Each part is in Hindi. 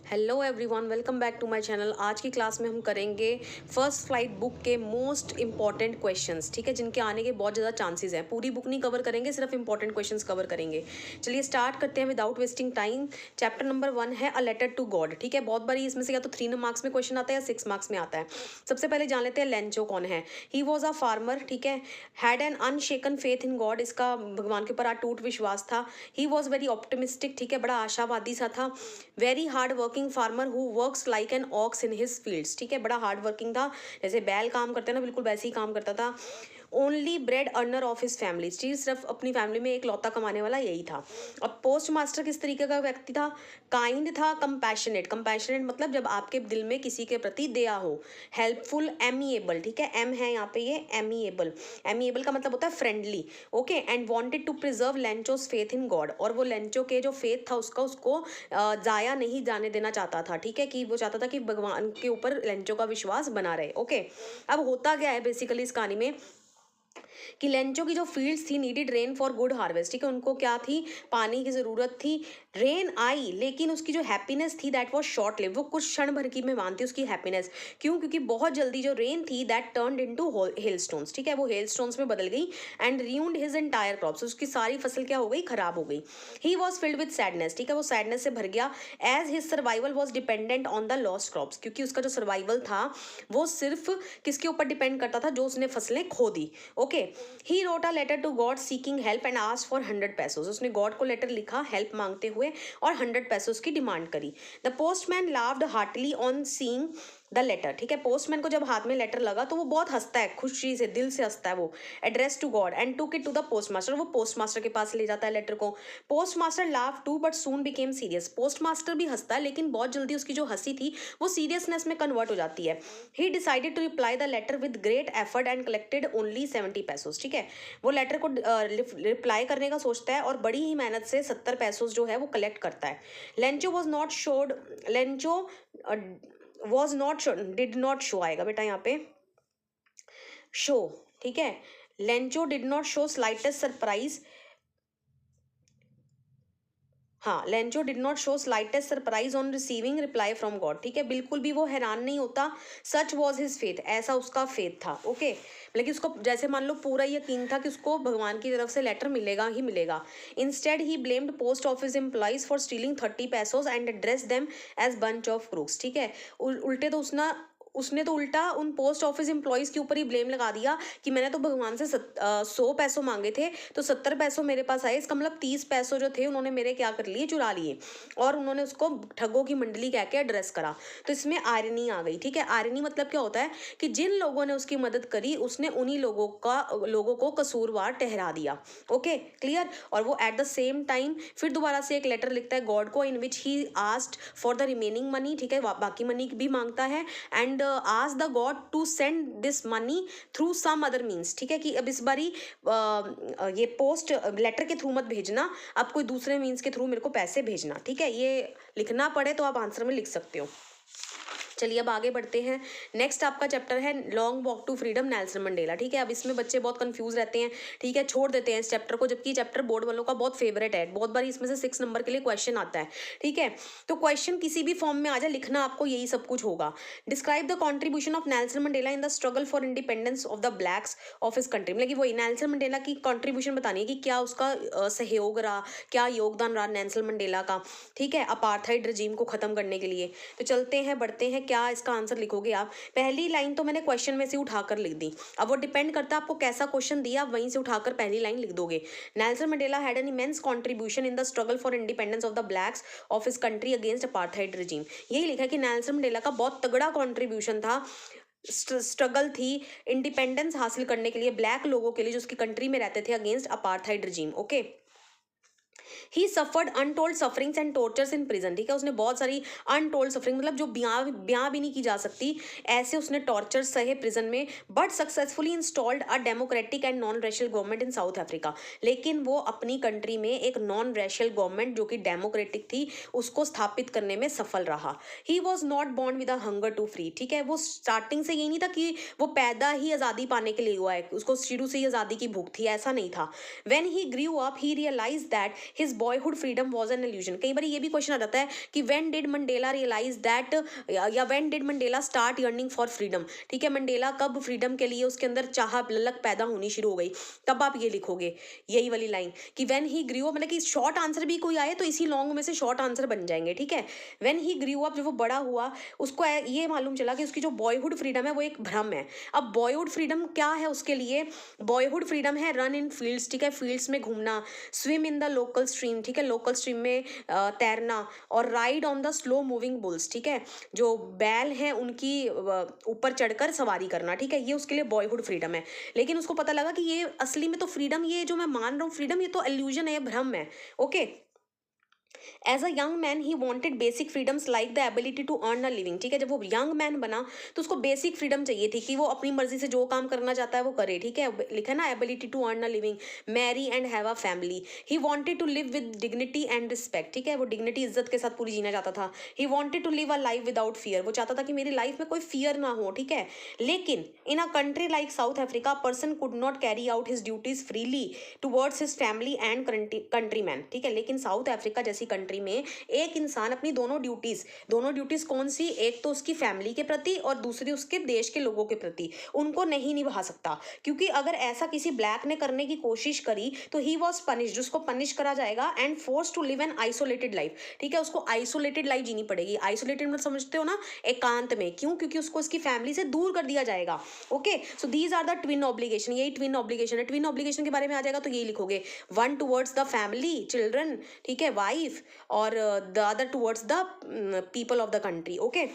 Hello everyone, welcome back to my channel. आज की क्लास में हम करेंगे फर्स्ट फ्लाइट बुक के मोस्ट इंपॉर्टेंट क्वेश्चंस, ठीक है, जिनके आने के बहुत ज़्यादा चांसेस हैं। पूरी बुक नहीं कवर करेंगे, सिर्फ इंपॉर्टेंट क्वेश्चंस कवर करेंगे। चलिए स्टार्ट करते हैं without wasting time. Chapter number 1 है अ लेटर टू गॉड, ठीक है। बहुत बारी इसमें से या तो 3 मार्क्स में क्वेश्चन आता है या 6 मार्क्स में आता है। सबसे पहले जान लेते हैं लेंचो कौन है। ही वॉज अ फार्मर, ठीक है, had an अनशेकन faith in God, इसका भगवान के ऊपर अटूट विश्वास था। ही वॉज वेरी ऑप्टिमिस्टिक, ठीक है, बड़ा आशावादी सा था। Very hard working farmer who works like an ox in his fields, ठीक है, बड़ा हार्ड वर्किंग था, जैसे बैल काम करते हैं ना, बिल्कुल वैसे ही काम करता था। Only bread earner of his family, चीज सिर्फ अपनी फैमिली में एक लौता कमाने वाला यही था। अब पोस्ट मास्टर किस तरीके का व्यक्ति था? काइंड था, कंपैशनेट, कंपैशनेट मतलब जब आपके दिल में किसी के प्रति दया हो। हेल्पफुल, एमिएबल, ठीक है, एम है यहाँ पे, ये एमिएबल, एमिएबल का मतलब होता है friendly, okay. And wanted to preserve Lencho's faith in God, और वो लेंचो के जो फेथ था उसको जाया नहीं जाने देना चाहता था, ठीक है, कि वो चाहता था कि भगवान के ऊपर लेंचो का विश्वास बना रहे, ओके। अब होता क्या है बेसिकली इस कहानी में कि लेंचो की जो फील्ड्स थी needed rain for good harvest, ठीक है, उनको क्या थी, पानी की ज़रूरत थी। रेन आई, लेकिन उसकी जो हैप्पीनेस थी दैट वाज शॉर्ट लिव, वो कुछ क्षण भर की मेहमान थी उसकी हैप्पीनेस। क्यों? क्योंकि बहुत जल्दी जो रेन थी that turned into hail stones, ठीक है, वो हेल स्टोन्स में बदल गई। And ruined his entire crops, उसकी सारी फसल क्या हो गई, खराब हो गई। He was filled with sadness, ठीक है, वो सैडनेस से भर गया। As his survival was dependent on the lost crops, क्योंकि उसका जो सर्वाइवल था वो सिर्फ किसके ऊपर डिपेंड करता था, जो उसने फसलें खो दी, okay. He wrote a letter to God seeking help and asked for 100 pesos, उसने गॉड को लेटर लिखा हेल्प मांगते हुए और 100 पैसोस की डिमांड करी। The postman laughed heartily on seeing the letter, ठीक है, पोस्टमैन को जब हाथ में लेटर लगा तो वो बहुत हंसता है, खुशी से, दिल से हंसता है वो। Addressed to God and took it to the post master, वो पोस्ट मास्टर के पास ले जाता है लेटर को। Post master laughed too but soon became serious, post master भी हंसता है लेकिन बहुत जल्दी उसकी जो हंसी थी वो सीरियसनेस में कन्वर्ट हो जाती है। He decided to reply the letter with great effort and collected only 70 pesos, ठीक है, वो लेटर को रिप्लाई करने का सोचता है और बड़ी ही मेहनत से 70 पैसोस जो है वो कलेक्ट करता है। Lencho was not showed, Lencho was not show, did not show आएगा बेटा यहाँ पे, शो, ठीक है। Lencho did not show slightest surprise, हाँ, Lencho did not show slightest surprise on receiving reply from God, ठीक है, बिल्कुल भी वो हैरान नहीं होता। सच वॉज हिज फेथ, ऐसा उसका फेथ था, ओके। लेकिन उसको जैसे मान लो पूरा यकीन था कि उसको भगवान की तरफ से लेटर मिलेगा ही मिलेगा। Instead he blamed post office employees for stealing 30 pesos and address them as bunch of crooks, ठीक है। उल्टे तो उसने तो उल्टा उन पोस्ट ऑफिस एम्प्लॉयज़ के ऊपर ही ब्लेम लगा दिया कि मैंने तो भगवान से 100 पैसों मांगे थे तो 70 पैसों मेरे पास आए, इसका मतलब 30 पैसों जो थे उन्होंने मेरे क्या कर लिए, चुरा लिए। और उन्होंने उसको ठगों की मंडली कह के एड्रेस करा। तो इसमें आयरनी आ गई, ठीक है। आयरनी मतलब क्या होता है कि जिन लोगों ने उसकी मदद करी उसने उन्हीं लोगों को कसूरवार ठहरा दिया, ओके, क्लियर। और वो एट द सेम टाइम फिर दोबारा से एक लेटर लिखता है गॉड को, in which he asked for the remaining money, ठीक है, बाकी मनी भी मांगता है। And ask the God to send this money through some other means, ठीक है, कि अब इस बारी ये पोस्ट लेटर के थ्रू मत भेजना, आप कोई दूसरे मीन्स के थ्रू मेरे को पैसे भेजना, ठीक है। ये लिखना पड़े तो आप आंसर में लिख सकते हो। चलिए अब आगे बढ़ते हैं। नेक्स्ट आपका चैप्टर है long walk to freedom, Nelson Mandela, ठीक है। अब इसमें बच्चे बहुत कंफ्यूज रहते हैं, ठीक है, छोड़ देते हैं इस चैप्टर को, जबकि चैप्टर बोर्ड वालों का बहुत फेवरेट है, बहुत बार इसमें से 6 नंबर के लिए क्वेश्चन आता है, ठीक है। तो क्वेश्चन किसी भी फॉर्म में आ जाए, लिखना आपको यही सब कुछ होगा। Describe the contribution of Nelson Mandela in the struggle for independence of the blacks of his country, मतलब कि वही नेल्सन मंडेला की कॉन्ट्रीब्यूशन बतानी है कि क्या उसका सहयोग रहा, क्या योगदान रहा नेल्सन मंडेला का, ठीक है, अपार्थाइड रजीम को खत्म करने के लिए। तो चलते हैं, बढ़ते हैं, क्या इसका आंसर लिखोगे आप। पहली लाइन तो मैंने क्वेश्चन में से उठाकर लिख दी, अब वो डिपेंड करता है आपको कैसा क्वेश्चन दिया, आप वहीं से उठाकर पहली लाइन लिख दोगे। Nelson Mandela had an immense contribution in the struggle for independence of the blacks of his country against apartheid regime, यही लिखा है कि नेल्सन मंडेला का बहुत तगड़ा कंट्रीब्यूशन था, स्ट्रगल थी इंडिपेंडेंस हासिल करने के लिए ब्लैक लोगों के लिए जो उसकी कंट्री में रहते थे against apartheid regime, okay. He suffered untold sufferings and tortures in prison, ठीक है, उसने बहुत सारी अनटोल्ड सफरिंग मतलब जो बयां भी नहीं की जा सकती, ऐसे उसने टॉर्चर सहे प्रिजन में। But successfully installed a democratic and non racial government in south Africa, लेकिन वो अपनी कंट्री में एक नॉन रेशियल गवर्नमेंट जो कि डेमोक्रेटिक थी उसको स्थापित करने में सफल रहा। He was not born with a hunger to free, ठीक है, वो स्टार्टिंग से ये नहीं था कि वो पैदा ही आज़ादी पाने के लिए हुआ है, उसको शुरू से ही आज़ादी की भूख थी, ऐसा नहीं था। When he grew up he realise that his boyhood freedom was an illusion. कई बार ये भी क्वेश्चन आ जाता है कि when did Mandela realise that, या when did Mandela start yearning for freedom, ठीक है, मंडेला कब फ्रीडम के लिए उसके अंदर चाह ललक पैदा होनी शुरू हो गई, तब आप ये लिखोगे यही वाली लाइन कि व्हेन ही ग्रू अप, मतलब कि शॉर्ट आंसर भी कोई आए तो इसी लॉन्ग में से शॉर्ट आंसर बन जाएंगे, ठीक है। व्हेन ही ग्रू अप, जब वो बड़ा हुआ, उसको ये मालूम चला कि उसकी जो बॉयहुड फ्रीडम है वो एक भ्रम है। अब बॉयहुड फ्रीडम क्या है उसके लिए, बॉयहुड फ्रीडम है रन इन फील्ड्स, ठीक है, फील्ड्स में घूमना, swim in the local stream, ठीक है, लोकल स्ट्रीम में तैरना, और ride on the slow moving bulls, ठीक है, जो बैल हैं उनकी ऊपर चढ़कर सवारी करना, ठीक है, ये उसके लिए बॉयहुड फ्रीडम है। लेकिन उसको पता लगा कि ये असली में तो फ्रीडम, ये जो मैं मान रहा हूँ फ्रीडम, ये तो इल्यूजन है, ये भ्रम है। Okay, as a young man he wanted basic freedoms like the ability to earn a living, ठीक है, जब वो यंग मैन बना तो उसको बेसिक फ्रीडम चाहिए थी कि वो अपनी मर्जी से जो काम करना चाहता है वो करे, ठीक है, लिखा ना ability to earn a living, marry and have a family, he wanted to live with dignity and respect, ठीक है, वो डिग्निटी इज्जत के साथ पूरी जीना चाहता था। He wanted to live a life without fear, वो चाहता था कि मेरी लाइफ में कोई फियर ना हो, ठीक है। लेकिन in a country like South Africa person could not carry out his duties freely towards his family and country man, ठीक है, लेकिन साउथ अफ्रीका जैसी कंट्री में एक इंसान अपनी दोनों ड्यूटीज कौन सी, एक तो उसकी फैमिली के प्रति और दूसरी उसके देश के लोगों के प्रति, उनको नहीं निभा सकता, क्योंकि अगर ऐसा किसी ब्लैक ने करने की कोशिश करी तो ही वॉज पनिश्ड, उसको पनिश करा जाएगा, and force to live an isolated life, ठीक है, उसको आइसोलेटेड लाइफ जीनी पड़ेगी। आइसोलेटेड मतलब समझते हो ना, एकांत में, क्यों, क्योंकि उसको उसकी फैमिली से दूर कर दिया जाएगा। Okay, so these are the twin obligation, यही ट्विन ऑब्लिगेशन है। ट्विन ऑब्लिगेशन के बारे में आ जाएगा तो यही लिखोगे, one towards the family children, ठीक है, वाइफ, और the other towards the people of the country. Okay,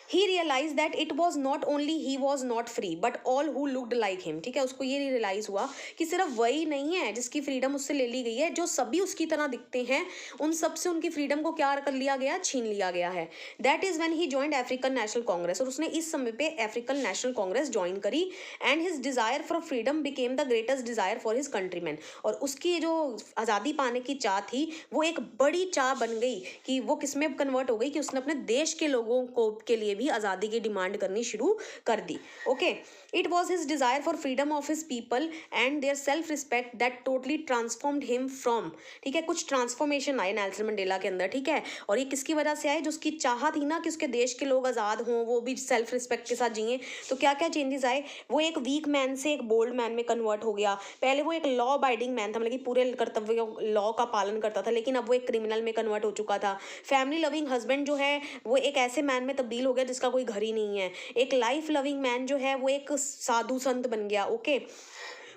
he realized that it was not only he was not free but all who looked like him, ठीक है, उसको ये रियलाइज हुआ कि सिर्फ वही नहीं है जिसकी फ्रीडम उससे ले ली गई है, जो सभी उसकी तरह दिखते हैं उन सब से उनकी फ्रीडम को क्या कर लिया गया, छीन लिया गया है। That is when he joined African national Congress, और उसने इस समय पे अफ्रीकन नेशनल कांग्रेस ज्वाइन करी, and his desire for freedom became the greatest desire for his countryman, और उसकी जो आज़ादी पाने की चाह थी वो एक बड़ी चाह बन गई कि वो किस में कन्वर्ट हो गई कि उसने अपने देश के लोगों को के लिए भी आज़ादी की डिमांड करनी शुरू कर दी। Okay, it was his desire for freedom of his people and their self respect that totally transformed him from, ठीक है, कुछ ट्रांसफॉर्मेशन आए नेल्सन मंडेला के अंदर, ठीक है, और ये किसकी वजह से आए, जो उसकी चाह थी ना कि उसके देश के लोग आज़ाद हों, वो भी सेल्फ रिस्पेक्ट के साथ जिए, तो क्या क्या चेंजेस आए, वो एक वीक मैन से एक बोल्ड मैन में कन्वर्ट हो गया। पहले वो एक लॉ अबाइडिंग मैन था, मतलब कि पूरे कर्तव्य लॉ का पालन करता था, लेकिन अब वो एक क्रिमिनल में कन्वर्ट हो चुका था। फैमिली लविंग हस्बैंड जो है वो एक ऐसे मैन में तब्दील हो गया जिसका कोई घर ही नहीं है। एक लाइफ लविंग मैन जो है वो एक साधु संत बन गया। Okay,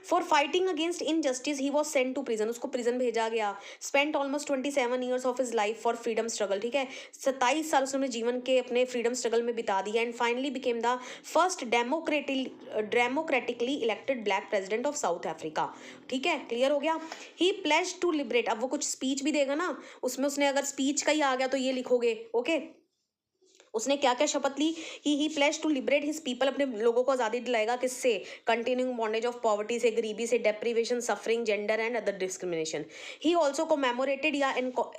for fighting against injustice he was sent to prison, उसको प्रिजन भेजा गया। Spent almost 27 years of his life for freedom struggle, ठीक है, 27 साल उसने जीवन के अपने फ्रीडम स्ट्रगल में बिता दिया, and finally became the first democratically elected black president of south Africa, ठीक है, क्लियर हो गया। ही प्लेज टू लिबरेट, अब वो कुछ स्पीच भी देगा ना, उसमें उसने अगर स्पीच का ही आ गया तो ये लिखोगे। ओके, उसने क्या क्या शपथ ली, he pledge to liberate his people, अपने लोगों को आज़ादी दिलाएगा, किससे, कंटिन्यूइंग बॉन्डेज ऑफ पॉवर्टी से, गरीबी से, deprivation, suffering, gender and other discrimination. He also commemorated या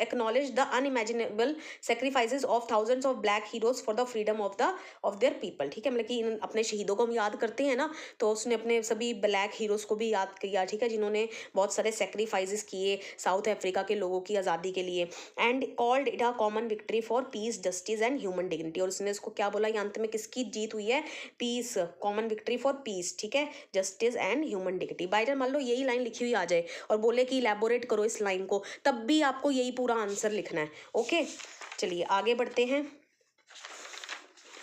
acknowledge the unimaginable sacrifices of thousands of black heroes for the freedom of their people, ठीक है, मतलब कि अपने शहीदों को हम याद करते हैं ना, तो उसने अपने सभी ब्लैक हीरोज को भी याद किया, ठीक है, जिन्होंने बहुत सारे सेक्रीफाइसेस किए साउथ अफ्रीका के लोगों की आज़ादी के लिए, and called it a common victory for piece, justice and human dignity, और उसने इसको क्या बोला, अंत में किसकी जीत हुई है, peace, common victory for peace, ठीक है, justice and human dignity. By chance मान लो यही लाइन लिखी हुई आ जाए और बोले कि इलेबोरेट करो इस लाइन को, तब भी आपको यही पूरा आंसर लिखना है। ओके, चलिए आगे बढ़ते हैं।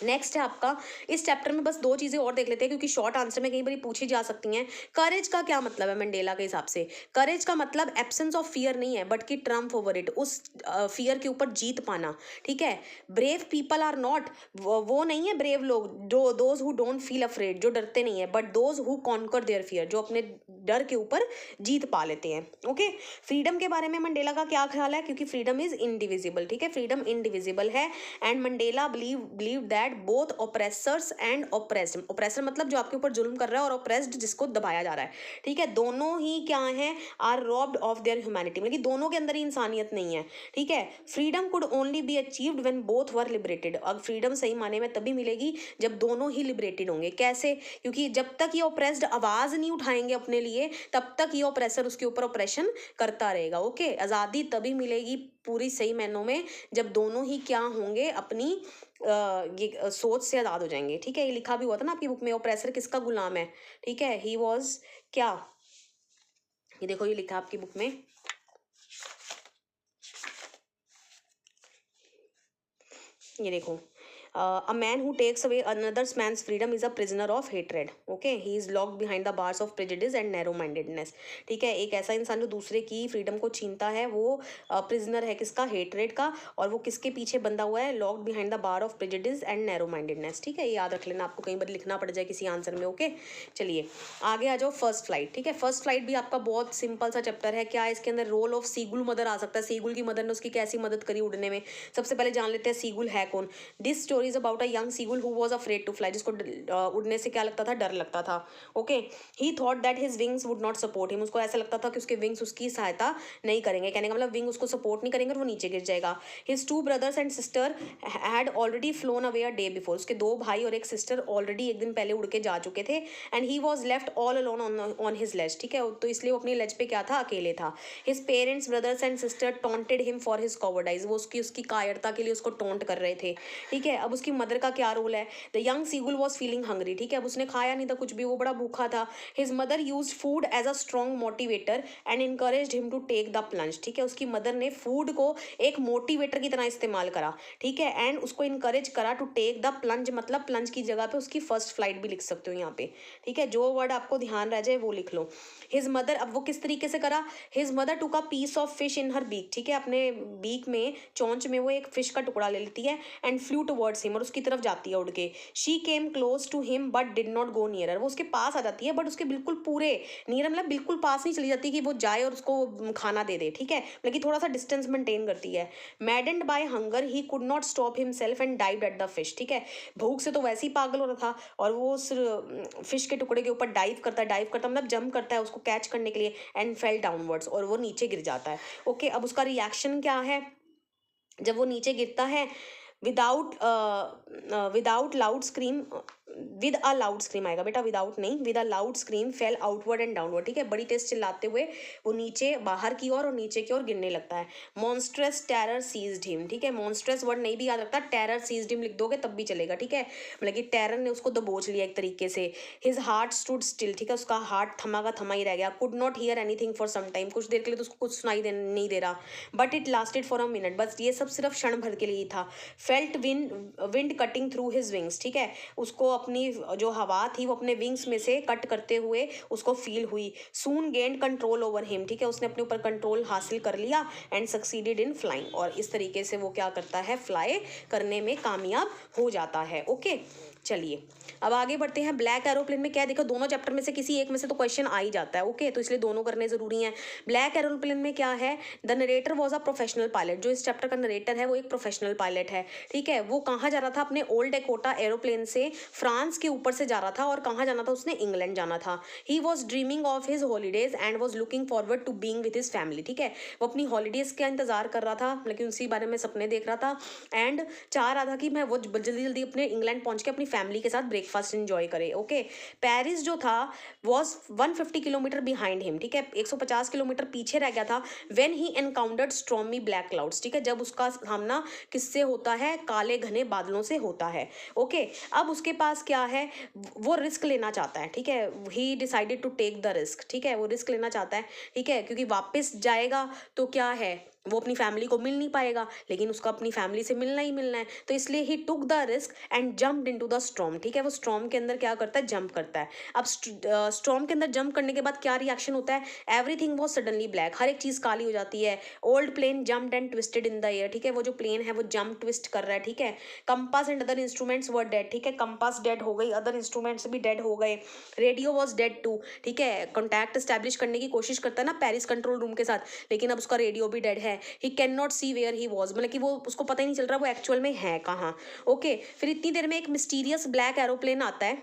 नेक्स्ट है आपका, इस चैप्टर में बस 2 चीज़ें और देख लेते हैं क्योंकि शॉर्ट आंसर में कई बार पूछी जा सकती हैं। करेज का क्या मतलब है मंडेला के हिसाब से, करेज का मतलब एब्सेंस ऑफ फियर नहीं है बट कि ट्रम्प ओवर इट, उस फियर के ऊपर जीत पाना, ठीक है। ब्रेव पीपल आर नॉट, वो नहीं है ब्रेव लोग, जो those who don't feel afraid, जो डरते नहीं है, but those who conquer their fear, जो अपने डर के ऊपर जीत पा लेते हैं। ओके, फ्रीडम के बारे में मंडेला का क्या ख्याल है, क्योंकि फ्रीडम इज इनडिविजिबल, ठीक है, फ्रीडम इनडिविजिबल है, and Mandela believe that both oppressors and oppressed, oppressor मतलब जो आपके ऊपर जुल्म कर रहा है, और ऑपरेस्ड जिसको दबाया जा रहा है, ठीक है, दोनों ही क्या हैं, are robbed of their humanity, मतलब कि दोनों के अंदर ही इंसानियत नहीं है, ठीक है। Freedom could only be achieved when both were liberated, अब फ्रीडम सही माने में तभी मिलेगी जब दोनों ही लिबरेटेड होंगे। कैसे, क्योंकि जब तक ये ऑपरेस्ड आवाज नहीं उठाएंगे अपने लिए लिए तब तक ये ऑपरेसर उसके ऊपर ऑपरेशन करता रहेगा। ओके, आज़ादी तभी मिलेगी पूरी सही मायनों में जब दोनों ही क्या होंगे, अपनी ये सोच से आज़ाद हो जाएंगे। ठीक है, ये लिखा भी हुआ था ना आपकी बुक में, ऑपरेसर किसका गुलाम है। ठीक है, ही वॉज क्या, ये देखो ये लिखा है आपकी बुक में, ये देखो, a man who takes away another man's freedom is a prisoner of hatred. Okay, he is locked behind the bars of prejudice and narrow mindedness. ठीक है, एक ऐसा इंसान जो दूसरे की फ्रीडम को छीनता है वो प्रिजनर है किसका, हेटरेड का, और वो किसके पीछे बंधा हुआ है, locked behind the bar of prejudice and narrow mindedness. ठीक है, ये याद रख लेना, आपको कहीं बार लिखना पड़ जाए किसी आंसर में। ओके, चलिए आगे आ जाओ। First flight. ठीक है, फर्स्ट फ्लाइट भी आपका बहुत सिंपल सा चैप्टर है। क्या इसके अंदर रोल ऑफ सीगुल मदर आ सकता है, सीगुल की मदर ने उसकी कैसी मदद करी उड़ने में। सबसे पहले जान लेते हैं सीगुल है कौन। This story is about a young seagull who was afraid to fly, जिसको उड़ने से क्या लगता था, डर लगता था। Okay, he thought that his wings would not support him, उसको ऐसा लगता था कि उसके विंग्स उसकी सहायता नहीं करेंगे, कहने का मतलब विंग उसको सपोर्ट नहीं करेंगे और वो नीचे गिर जाएगा। His two brothers and sister had already phloem away a day before, उसके दो भाई और एक सिस्टर ऑलरेडी एक दिन पहले उड़ के जा चुके थे। And he was left all alone on his ledge. ठीक है, तो इसलिए वो अपनी लेज पे क्या था, अकेले था। His parents, brothers and sister taunted him for his cowardice, वो उसकी कायरता के लिए उसको टोंट कर रहे थे। ठीक है, अब उसकी मदर का क्या रोल है, the young seagull was feeling hungry. ठीक है, अब उसने खाया नहीं था कुछ भी, वो बड़ा भूखा था। His mother used food as a strong motivator and encouraged him to take the plunge. ठीक है, उसकी मदर ने फूड को एक मोटिवेटर की तरह इस्तेमाल करा। ठीक है, एंड उसको इनकरेज करा टू टेक द प्लंज, मतलब प्लंज की जगह पे उसकी फर्स्ट फ्लाइट भी लिख सकते हो यहाँ पे। ठीक है, जो वर्ड आपको ध्यान रह जाए वो लिख लो। हिज मदर, अब वो किस तरीके से करा, his mother took a piece of fish in her beak. ठीक है, अपने बीक में, चोंच में वो एक फिश का टुकड़ा ले लेती है एंड फ्लू टुवर्ड्स हिम, और उसकी तरफ जाती है उड़ के। She came close to him but did not go nearer, वो उसके पास आ जाती है बट उसके बिल्कुल पूरे नियर, मतलब बिल्कुल पास नहीं चली जाती कि वो जाए और उसको खाना दे दे। ठीक है, लेकिन थोड़ा सा डिस्टेंस मेंटेन करती है। Maddened by hunger he could not stop himself and dived at the fish. ठीक है, भूख से तो वैसे ही पागल हो रहा था और वो उस फिश के टुकड़े के ऊपर डाइव करता मतलब जंप करता है उसको कैच करने के लिए, एंड फेल डाउनवर्ड्स, और वो नीचे गिर जाता है। ओके, अब उसका रिएक्शन क्या है जब वो नीचे गिरता है, without loud scream, with a loud scream आएगा बेटा, विदाउट नहीं, with a loud scream fail outward and downward. ठीक है, बड़ी तेज चिल्लाते हुए वो नीचे, बाहर की ओर और नीचे की ओर गिरने लगता है। Monstrous terror seized him. ठीक है, मॉन्स्ट्रस वर्ड नहीं भी याद रखता, टेरर सीज्ड हिम लिख दोगे तब भी चलेगा। ठीक है, मतलब कि टेरर ने उसको दबोच लिया एक तरीके से। His heart stood still. ठीक है, उसका हार्ट थमा का थमा ही रह गया। Could not hear anything for some time, कुछ देर के लिए तो उसको कुछ सुनाई नहीं दे रहा। But it lasted for a minute, बस ये सब सिर्फ क्षण भर के लिए ही था। Felt wind cutting through his wings. ठीक है, उसको अपनी जो हवा थी वो अपने विंग्स में से कट करते हुए उसको फील हुई। सून गेंड कंट्रोल ओवर हिम। ठीक है, उसने अपने ऊपर कंट्रोल हासिल कर लिया एंड सक्सीडेड इन फ्लाइंग, और इस तरीके से वो क्या करता है, फ्लाई करने में कामयाब हो जाता है। ओके, चलिए अब आगे बढ़ते हैं। ब्लैक एरोप्लेन में क्या है, देखो दोनों चैप्टर में से किसी एक में से तो क्वेश्चन आ ही जाता है। ओके, तो इसलिए दोनों करने जरूरी हैं। ब्लैक एरोप्लेन में क्या है, the narrator was a professional pilot, जो इस चैप्टर का नरेटर है वो एक प्रोफेशनल पायलट है। ठीक है, वो कहाँ जा रहा था, अपने ओल्ड डेकोटा एरोप्लेन से फ्रांस के ऊपर से जा रहा था, और कहाँ जाना था, उसने इंग्लैंड जाना था। He was dreaming of his holidays and was looking forward to being with his family. ठीक है, वो अपनी हॉलीडेज का इंतजार कर रहा था, लेकिन उसी बारे में सपने देख रहा था, एंड चाह रहा था कि मैं वो जल्दी जल्दी अपने इंग्लैंड पहुंच के अपनी फैमिली के साथ ब्रेकफास्ट एंजॉय करे। ओके, पेरिस जो था वॉज 150 किलोमीटर बिहाइंड हिम। ठीक है, 150 किलोमीटर पीछे रह गया था। When he encountered stormy black clouds. ठीक है, जब उसका सामना किससे होता है, काले घने बादलों से होता है। ओके, अब उसके पास क्या है, वो रिस्क लेना चाहता है। ठीक है, he decided to take the risk. ठीक है, वो रिस्क लेना चाहता है। ठीक है, क्योंकि वापस जाएगा तो क्या है, वो अपनी फैमिली को मिल नहीं पाएगा, लेकिन उसको अपनी फैमिली से मिलना ही मिलना है, तो इसलिए he took the risk and jumped into the storm. ठीक है, वो स्टॉर्म के अंदर क्या करता है, जंप करता है। अब स्टॉर्म के अंदर जंप करने के बाद क्या रिएक्शन होता है, एवरीथिंग वॉज सडनली ब्लैक, हर एक चीज़ काली हो जाती है। Old plane jumped and twisted in the air. ठीक है, वो जो प्लेन है वो जंप ट्विस्ट कर रहा है। ठीक है, compass and other instruments were dead. ठीक है, कंपास डेड हो गई, अदर इंस्ट्रूमेंट्स भी डेड हो गए। Radio was dead too. ठीक है, कॉन्टैक्ट स्टैब्लिश करने की कोशिश करता है ना पेरिस कंट्रोल रूम के साथ, लेकिन अब उसका रेडियो भी डेड है। He can not see where he was, मतलब कि वो उसको पता ही नहीं चल रहा वो एक्चुअल में है कहाँ। ओके, फिर इतनी देर में एक मिस्टीरियस ब्लैक एरोप्लेन आता है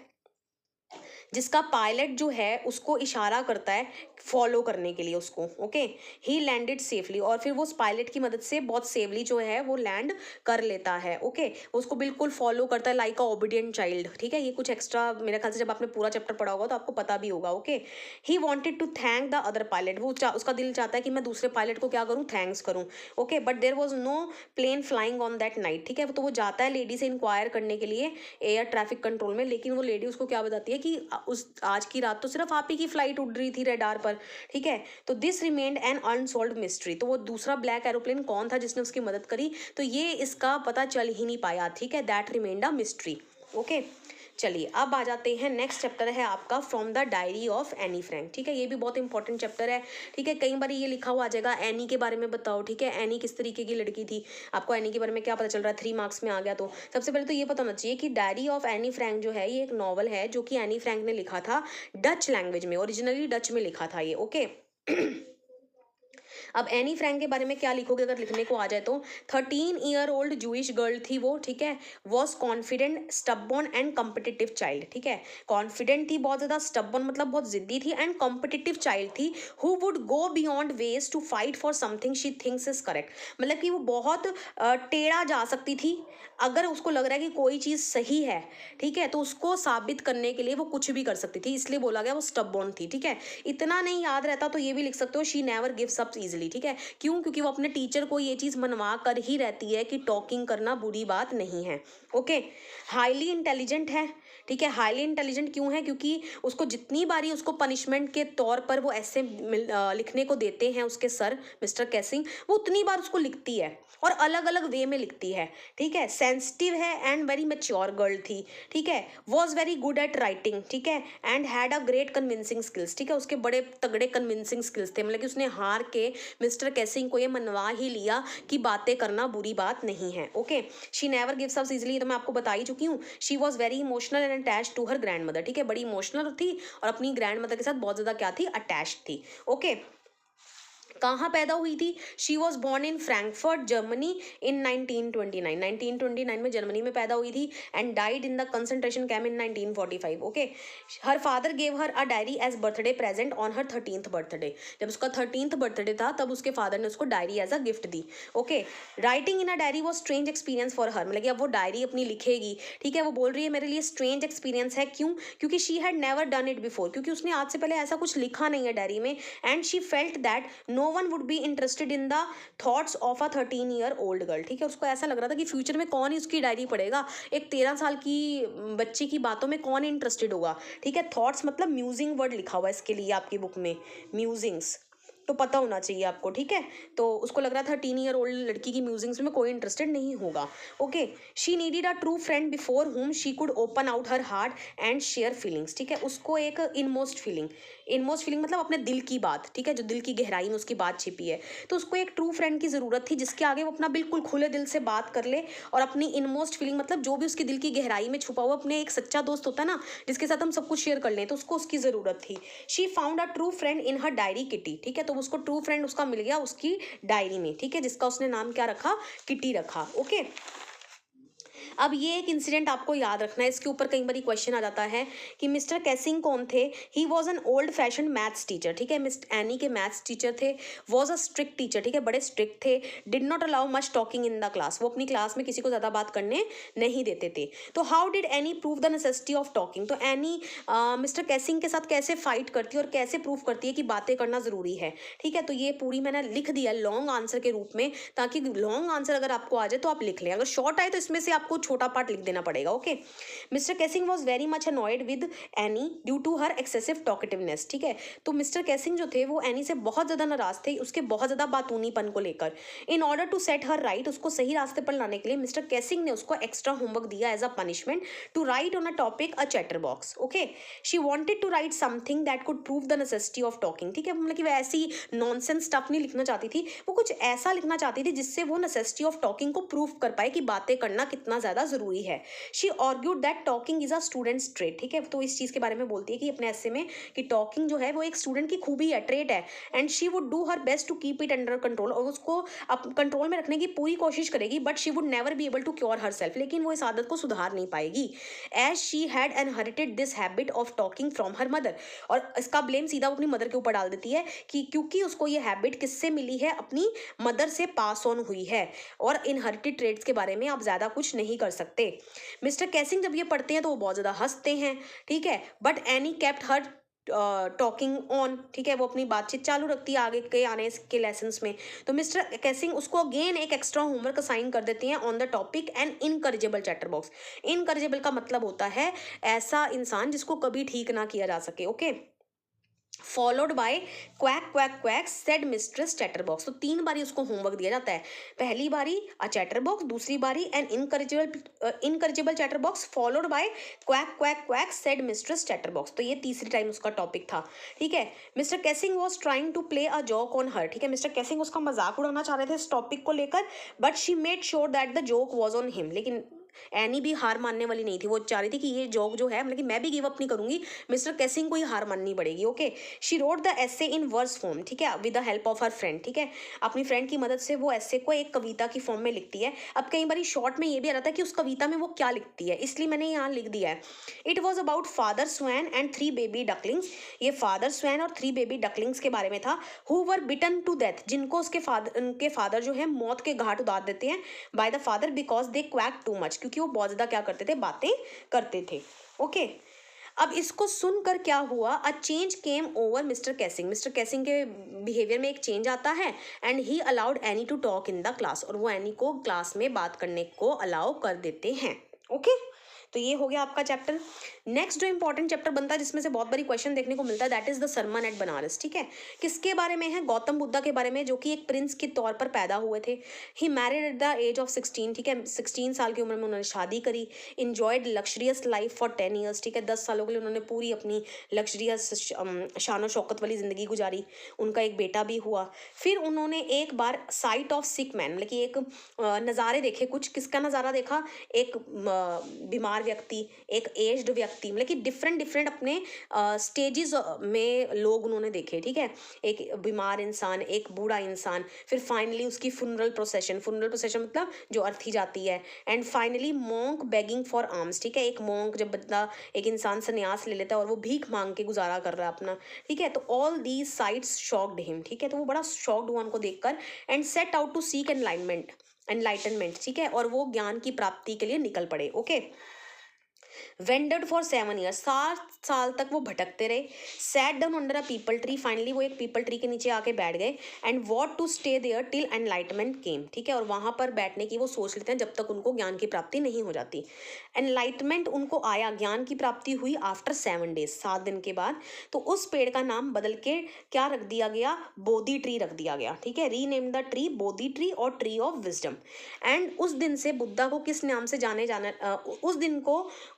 जिसका पायलट जो है उसको इशारा करता है फॉलो करने के लिए उसको। ओके, ही लैंडेड सेफली, और फिर वो उस पायलट की मदद से बहुत सेफली जो है वो लैंड कर लेता है। ओके, उसको बिल्कुल फॉलो करता है लाइक अ ओबीडियंट चाइल्ड। ठीक है, ये कुछ एक्स्ट्रा मेरे ख्याल से जब आपने पूरा चैप्टर पढ़ा होगा तो आपको पता भी होगा। Okay, he wanted to thank the other pilot, वो उसका दिल चाहता है कि मैं दूसरे पायलट को क्या करूँ, थैंक्स करूँ। Okay, but there was no plane flying on that night. ठीक है, तो वो जाता है लेडी से इंक्वायर करने के लिए एयर ट्रैफिक कंट्रोल में, लेकिन वो लेडी उसको क्या बताती है कि उस आज की रात तो सिर्फ आप ही की फ्लाइट उड़ रही थी रेडार पर। ठीक है, तो this remained an unsolved mystery, तो वो दूसरा ब्लैक एरोप्लेन कौन था जिसने उसकी मदद करी, तो ये इसका पता चल ही नहीं पाया। ठीक है, that remained a mystery. Okay, चलिए अब आ जाते हैं, नेक्स्ट चैप्टर है आपका from the diary of Anne Frank. ठीक है, ये भी बहुत इंपॉर्टेंट चैप्टर है। ठीक है, कई बार ये लिखा हुआ आ जाएगा एनी के बारे में बताओ। ठीक है, एनी किस तरीके की लड़की थी, आपको एनी के बारे में क्या पता चल रहा है, 3 मार्क्स में आ गया। तो सबसे पहले तो ये पता होना चाहिए कि डायरी ऑफ एनी फ्रैंक जो है ये एक नॉवल है जो कि एनी फ्रैंक ने लिखा था डच लैंग्वेज में, ओरिजिनली डच में लिखा था ये। ओके अब एनी फ्रैंक के बारे में क्या लिखोगे अगर लिखने को आ जाए तो, 13-year-old जूइश गर्ल थी वो। ठीक है, was confident, stubborn and competitive child. ठीक है, कॉन्फिडेंट थी बहुत ज्यादा, स्टबबॉर्न मतलब बहुत जिद्दी थी, एंड कॉम्पिटिटिव चाइल्ड थी who would go beyond ways to fight for something she thinks is correct. मतलब कि वो बहुत टेढ़ा जा सकती थी, अगर उसको लग रहा है कि कोई चीज़ सही है, ठीक है, तो उसको साबित करने के लिए वो कुछ भी कर सकती थी, इसलिए बोला गया वो स्टबबॉर्न थी। ठीक है, इतना नहीं याद रहता तो ये भी लिख सकते हो she never gives up easily. ठीक है, क्यों, क्योंकि वो अपने टीचर को ये चीज़ मनवा कर ही रहती है कि टॉकिंग करना बुरी बात नहीं है। ओके, हाईली इंटेलिजेंट है। ठीक है, हाईली इंटेलिजेंट क्यों है, क्योंकि उसको जितनी बारी उसको पनिशमेंट के तौर पर वो ऐसे लिखने को देते हैं उसके सर मिस्टर कैसिंग, वो उतनी बार उसको लिखती है और अलग अलग वे में लिखती है। ठीक है, सेंसिटिव है एंड वेरी मैच्योर गर्ल थी। ठीक है, was very good at writing. ठीक है, and had a great convincing skills. ठीक है, उसके बड़े तगड़े कन्विंसिंग स्किल्स थे, मतलब कि उसने हार के मिस्टर कैसिंग को ये मनवा ही लिया कि बातें करना बुरी बात नहीं है। Okay, she never gives up easily, तो मैं आपको बता ही चुकी हूँ। She was very emotional and attach to her grandmother. ठीक है, बड़ी इमोशनल थी और अपनी ग्रैंड मदर के साथ बहुत ज्यादा क्या थी, अटैच थी। ओके, कहाँ पैदा हुई थी, she was born in Frankfurt Germany in 1929। 1929 में जर्मनी में पैदा हुई थी and died in the concentration camp in 1945। Okay, her father gave her a diary as birthday present on her 13th birthday. जब उसका 13th बर्थडे था तब उसके फादर ने उसको डायरी एज अ गिफ्ट दी। Okay, writing in a diary was strange experience for her, मतलब कि अब वो डायरी अपनी लिखेगी। ठीक है, वो बोल रही है मेरे लिए स्ट्रेंज एक्सपीरियंस है, क्यों, क्योंकि she had never done it before, क्योंकि उसने आज से पहले ऐसा कुछ लिखा नहीं है डायरी में, and she felt that no one would be interested in the thoughts of a 13-year-old girl. ठीक है, उसको ऐसा लग रहा था कि फ्यूचर में कौन ही उसकी डायरी पढ़ेगा, एक 13 साल की बच्ची की बातों में कौन इंटरेस्टेड होगा। ठीक है, थॉट्स मतलब म्यूजिंग वर्ड लिखा हुआ है इसके लिए आपकी बुक में, म्यूजिंग्स तो पता होना चाहिए आपको। ठीक है, तो उसको लग रहा था 13-year-old लड़की की म्यूजिंग्स में कोई इंटरेस्टेड नहीं होगा। Okay, she needed a true friend before whom she could open out her heart and share feelings. ठीक है, उसको एक इनमोस्ट फीलिंग मतलब अपने दिल की बात, ठीक है, जो दिल की गहराई में उसकी बात छिपी है, तो उसको एक ट्रू फ्रेंड की ज़रूरत थी जिसके आगे वो अपना बिल्कुल खुले दिल से बात कर ले और अपनी इनमोस्ट फीलिंग मतलब जो भी उसके दिल की गहराई में छुपा हुआ, अपने एक सच्चा दोस्त होता है ना जिसके साथ हम सब कुछ शेयर कर लें, तो उसको उसकी ज़रूरत थी। She found a true friend in her diary kitty. ठीक है, तो उसको ट्रू फ्रेंड उसका मिल गया उसकी डायरी में। ठीक है, जिसका उसने नाम क्या रखा, किटी रखा। ओके, अब ये एक इंसिडेंट आपको याद रखना है, इसके ऊपर कई बार क्वेश्चन आ जाता है कि मिस्टर कैसिंग कौन थे। He was an old fashion maths teacher. ठीक है, मिस्टर एनी के मैथ्स टीचर थे। Was a strict teacher. ठीक है, बड़े स्ट्रिक्ट थे। Did not allow much talking in the class, वो अपनी क्लास में किसी को ज़्यादा बात करने नहीं देते थे। तो how did any prove the necessity of talking, तो एनी मिस्टर कैसिंग के साथ कैसे फाइट करती है और कैसे प्रूव करती है कि बातें करना ज़रूरी है। ठीक है, तो ये पूरी मैंने लिख दिया लॉन्ग आंसर के रूप में, ताकि लॉन्ग आंसर अगर आपको आ जाए तो आप लिख लें, अगर शॉर्ट आए तो इसमें से आपको छोटा पार्ट लिख देना पड़ेगा। Okay, Mr Keesing was very much annoyed with Anne due to her excessive talkativeness. ठीक है, तो मिस्टर कैसिंग जो थे वो एनी से बहुत ज्यादा नाराज थे उसके बहुत ज्यादा बातूनीपन को लेकर। In order to set her right, उसको सही रास्ते पर लाने के लिए मिस्टर कैसिंग ने उसको एक्स्ट्रा होमवर्क दिया as a punishment to write on a topic a chatterbox. Okay, she wanted to write something that could prove the necessity of talking. ठीक है, मतलब कि वह ऐसी नॉनसेंस स्टफ नहीं लिखना चाहती थी, वो कुछ ऐसा लिखना चाहती थी जिससे वो नेसेसिटी ऑफ टॉकिंग को प्रूव कर पाए कि बातें करना कितना ज्यादा ज़्यादा ज़रूरी है। She argued that talking is a students trait, ठीक है, तो इस चीज़ के बारे में बोलती है कि अपने ऐसे में कि टॉकिंग जो है वो एक स्टूडेंट की खूबी है, ट्रेट है, and she would do her best to keep it under control, और उसको अब कंट्रोल में रखने की पूरी कोशिश करेगी, but she would never be able to cure herself, लेकिन वो इस आदत को सुधार नहीं पाएगी, as she had inherited this habit of talking from her mother, और इसका ब्लेम सीधा वो अपनी मदर के ऊपर डाल देती है कि क्योंकि उसको ये हैबिट किससे मिली है, अपनी मदर से पास ऑन हुई है, और इनहेरिटेड ट्रेड्स के बारे में आप ज़्यादा कुछ नहीं कर सकते। मिस्टर कैसिंग जब ये पढ़ते हैं तो वो बहुत ज़्यादा हंसते हैं, ठीक है, but any kept her talking on, ठीक है, वो अपनी बातचीत चालू रखती है आगे के आने के लेसन्स में। तो मिस्टर कैसिंग उसको अगेन एक एक्स्ट्रा होमवर्क असाइन कर देते हैं on the topic and incorrigible chatterbox. Incorrigible का मतलब होता है ऐसा इंसान जिसको कभी ठीक ना किया जा सके, okay. Followed by quack quack quack said mistress chatterbox, तो 3 बारी उसको होमवर्क दिया जाता है। पहली बारी अ चैटरबॉक्स, दूसरी बारी an incorrigible chatterbox, followed by quack quack quack said mistress chatterbox, तो ये तीसरी टाइम उसका टॉपिक था, ठीक है। Mister Keesing was trying to play a joke on her, ठीक है, मिस्टर कैसिंग उसका मजाक उड़ाना चाह रहे थे इस टॉपिक को लेकर, but she made sure that the joke was on him, लेकिन एनी भी हार मानने वाली नहीं थी, वो चाह रही थी कि ये जोक जो है मतलब कि मैं भी गिव अप नहीं करूंगी, मिस्टर कैसिंग को ही हार माननी पड़ेगी, okay. She wrote the essay in verse form, ठीक है, with the help of her friend, ठीक है, अपनी फ्रेंड की मदद से वो एसे को एक कविता की फॉर्म में लिखती है। अब कई बार शॉर्ट में ये भी आ रहा था कि उस कविता में वो क्या लिखती है, इसलिए मैंने यहाँ लिख दिया है। It was about father swan and 3 baby ducklings, ये फादर स्वैन और 3 बेबी डकलिंग्स के बारे में था, who were bitten to death, जिनको उनके फादर जो है मौत के घाट उतार देते हैं by the father because they quack too much, क्योंकि वो बहुत ज्यादा क्या करते थे, बातें करते थे, ओके। अब इसको सुनकर क्या हुआ, a change came over mister Keesing, mister Keesing के बिहेवियर में एक चेंज आता है, and he allowed Anne to talk in the class, और वो एनी को क्लास में बात करने को अलाउ कर देते हैं, ओके। तो ये हो गया आपका चैप्टर। नेक्स्ट जो इंपॉर्टेंट चैप्टर बनता है जिसमें से बहुत बड़ी क्वेश्चन देखने को मिलता है, that is the sermon at Benares, ठीक है। किसके बारे में है, गौतम बुद्धा के बारे में, जो कि एक प्रिंस के तौर पर पैदा हुए थे। He married at the age of 16, ठीक है, 16 साल की उम्र में उन्होंने शादी करी। Enjoyed luxurious life for 10 years, ठीक है, 10 सालों के लिए उन्होंने पूरी अपनी लग्जरियस शान शौकत वाली जिंदगी गुजारी। उनका एक बेटा भी हुआ। फिर उन्होंने एक बार साइट ऑफ सिक मैन, मतलब कि एक नज़ारे देखे कुछ, किसका नज़ारा देखा, एक बीमार व्यक्ति, एक एज्ड व्यक्ति, मतलब कि डिफरेंट डिफरेंट अपने स्टेजेस में लोग उन्होंने देखे, ठीक है, एक बीमार इंसान, एक बूढ़ा इंसान, फिर फाइनली उसकी फुनरल प्रोसेशन मतलब जो अर्थी जाती है, and finally monk begging for arms, ठीक है, एक मॉन्क जब बंदा एक इंसान संन्यास ले लेता है और वो भीख मांग के गुजारा कर रहा है अपना, ठीक है, तो all these sights shocked him, ठीक है, तो वो बड़ा शॉक्ड हुआ उनको देखकर, and set out to seek enlightenment, ठीक है, और वो ज्ञान की प्राप्ति के लिए निकल पड़े, ओके। वेंडर्ड फॉर 7 ईयर्स, 7 साल तक वो भटकते रहे। Sat down under a peepal tree, finally वो एक पीपल ट्री के नीचे आके बैठ गए, and vowed to stay there till enlightenment came, ठीक है, और वहां पर बैठने की वो सोच लेते हैं जब तक उनको ज्ञान की प्राप्ति नहीं हो जाती। एनलाइटमेंट उनको आया, ज्ञान की प्राप्ति हुई आफ्टर 7 डेज, 7 दिन के बाद। तो उस पेड़ का नाम बदल के क्या रख दिया गया, बोधि ट्री रख दिया गया, ठीक है, rename the tree Bodhi tree और ट्री ऑफ विजडम। एंड उस दिन से बुद्धा को किस नाम से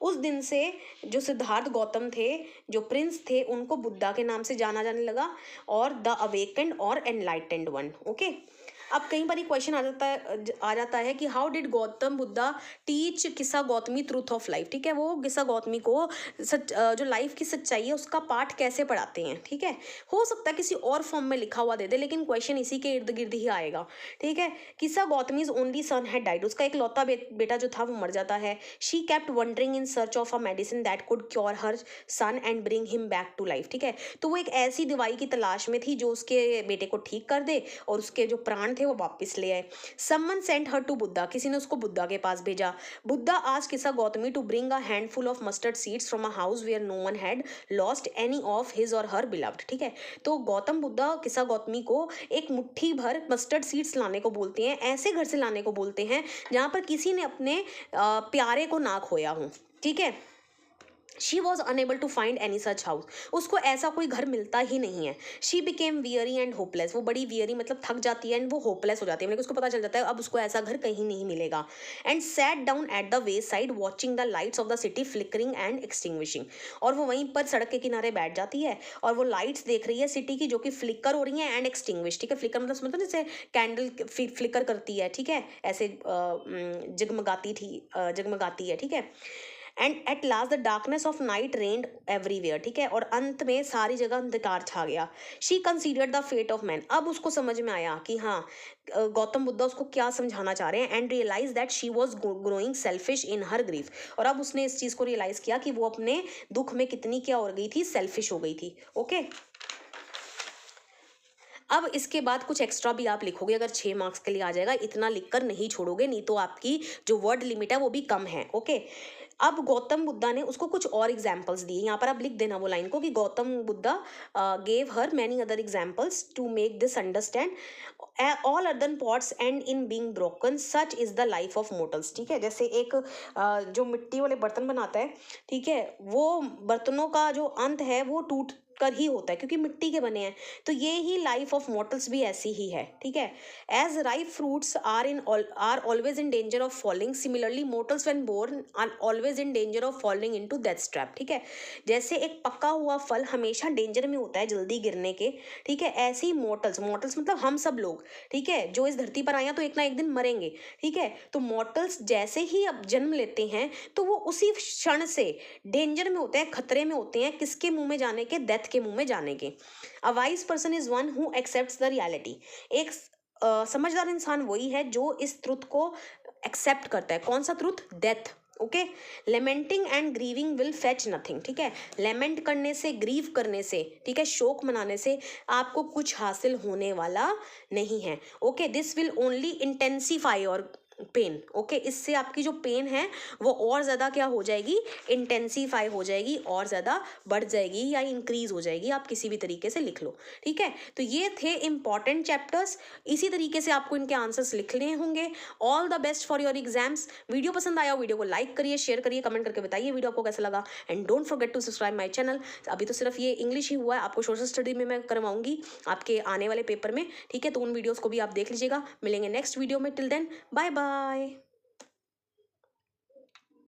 उस दिन से जो सिद्धार्थ गौतम थे, जो प्रिंस थे, उनको बुद्धा के नाम से जाना जाने लगा, और द अवेकेंड और एनलाइटेंड वन, ओके। अब कई बार क्वेश्चन आ जाता है कि how did Gautam Buddha teach किस्सा गौतमी ट्रूथ ऑफ लाइफ, ठीक है, वो किस्सा गौतमी को जो लाइफ की सच्चाई है उसका पाठ कैसे पढ़ाते हैं, ठीक है। हो सकता है किसी और फॉर्म में लिखा हुआ दे दे, लेकिन क्वेश्चन इसी के इर्द गिर्द ही आएगा, ठीक है। किस्सा गौतमीज ओनली सन हैड डाइड, उसका एक लौता बेटा जो था वो मर जाता है। She kept wandering in search of a medicine that could cure her son and bring him back to life, ठीक है, तो वो एक ऐसी दवाई की तलाश में थी जो उसके बेटे को ठीक कर दे और उसके जो प्राण थे वो वापस ले आए। Someone sent her to Buddha, किसी ने उसको बुद्धा के पास भेजा। Buddha asked Kisa Gotami to bring a handful of mustard seeds from a house where no one had lost any of his और हर बिलव्ड, ठीक है, तो गौतम बुद्धा किस्सा गौतमी को एक मुट्ठी भर मस्टर्ड सीड्स लाने को बोलते हैं, ऐसे घर से लाने को बोलते हैं जहां पर किसी ने अपने प्यारे को ना खोया हो, ठीक है। She was unable to find any such house, उसको ऐसा कोई घर मिलता ही नहीं है। She became weary and hopeless, वो बड़ी वियरी मतलब थक जाती है एंड वो होपलेस हो जाती है, मतलब उसको पता चल जाता है अब उसको ऐसा घर कहीं नहीं मिलेगा। And sat down at the way side watching the lights off the city flickering and extinguishing, और वो वहीं पर सड़क के किनारे बैठ जाती है और वो लाइट्स देख रही है सिटी की जो कि फ्लिकर हो रही है एंड एक्सटिंग्विश, ठीक है, फ्लिकर मतलब जैसे कैंडल फ्लिकर करती है, ठीक है, ऐसे जगमगाती है, ठीक है। And at last the darkness of night rained everywhere, ठीक है, और अंत में सारी जगह अंधकार छा गया। She considered the fate of man, अब उसको समझ में आया कि हाँ गौतम बुद्धा उसको क्या समझाना चाह रहे हैं। And realise that she was growing selfish in her grief, और अब उसने इस चीज को रियलाइज किया कि वो अपने दुख में कितनी क्या हो गई थी, सेल्फिश हो गई थी। ओके, अब इसके बाद कुछ एक्स्ट्रा भी आप लिखोगे, अगर 6 मार्क्स के लिए आ जाएगा, इतना लिखकर नहीं छोड़ोगे, नहीं तो आपकी जो वर्ड लिमिट है वो भी कम है। ओके, अब गौतम बुद्धा ने उसको कुछ और एग्जाम्पल्स दिए, यहाँ पर आप लिख देना वो लाइन को कि Gautam Buddha gave her many other examples to make this understand all earthen pots and in being broken such is the life of mortals, ठीक है, जैसे एक जो मिट्टी वाले बर्तन बनाता है, ठीक है, वो बर्तनों का जो अंत है वो टूट कर ही होता है क्योंकि मिट्टी के बने हैं, तो ये ही लाइफ ऑफ मॉर्टल्स भी ऐसी ही है, ठीक है। As ripe fruits are always in danger of falling, similarly mortals when born are always in danger of falling into death trap, ठीक है, जैसे एक पका हुआ फल हमेशा डेंजर में होता है जल्दी गिरने के, ठीक है, ऐसे ही मॉर्टल्स मतलब हम सब लोग, ठीक है, जो इस धरती पर आए हैं तो एक ना एक दिन मरेंगे, ठीक है, तो मॉर्टल्स जैसे ही अब जन्म लेते हैं तो वो उसी क्षण से डेंजर में होते हैं, खतरे में होते हैं, किसके मुंह में जाने के, डेथ के मुंह में जाने के। A wise person is one who accepts the reality, एक समझदार इंसान वही है जो इस ट्रुथ को एक्सेप्ट करता है। कौन सा truth? Death. Okay, lamenting and grieving will fetch nothing, ठीक है, लेमेंट करने से, ग्रीव करने से, ठीक है, शोक मनाने से आपको कुछ हासिल होने वाला नहीं है। Okay, this will only intensify और पेन, ओके, इससे आपकी जो पेन है वो और ज़्यादा क्या हो जाएगी, इंटेंसीफाई हो जाएगी, और ज़्यादा बढ़ जाएगी या इंक्रीज हो जाएगी, आप किसी भी तरीके से लिख लो, ठीक है। तो ये थे इंपॉर्टेंट चैप्टर्स, इसी तरीके से आपको इनके आंसर्स लिखने होंगे। All the best for your exams. Video पसंद आया हो वीडियो को लाइक करिए, शेयर करिए, कमेंट करके बताइए वीडियो आपको कैसा लगा, and don't forget to subscribe my channel. अभी तो सिर्फ ये इंग्लिश ही हुआ है, आपको सोशल स्टडी में मैं करवाऊंगी आपके आने वाले पेपर में, ठीक है, तो उन वीडियोज़ को भी आप देख लीजिएगा। मिलेंगे नेक्स्ट वीडियो में, टिल देन बाय बाय।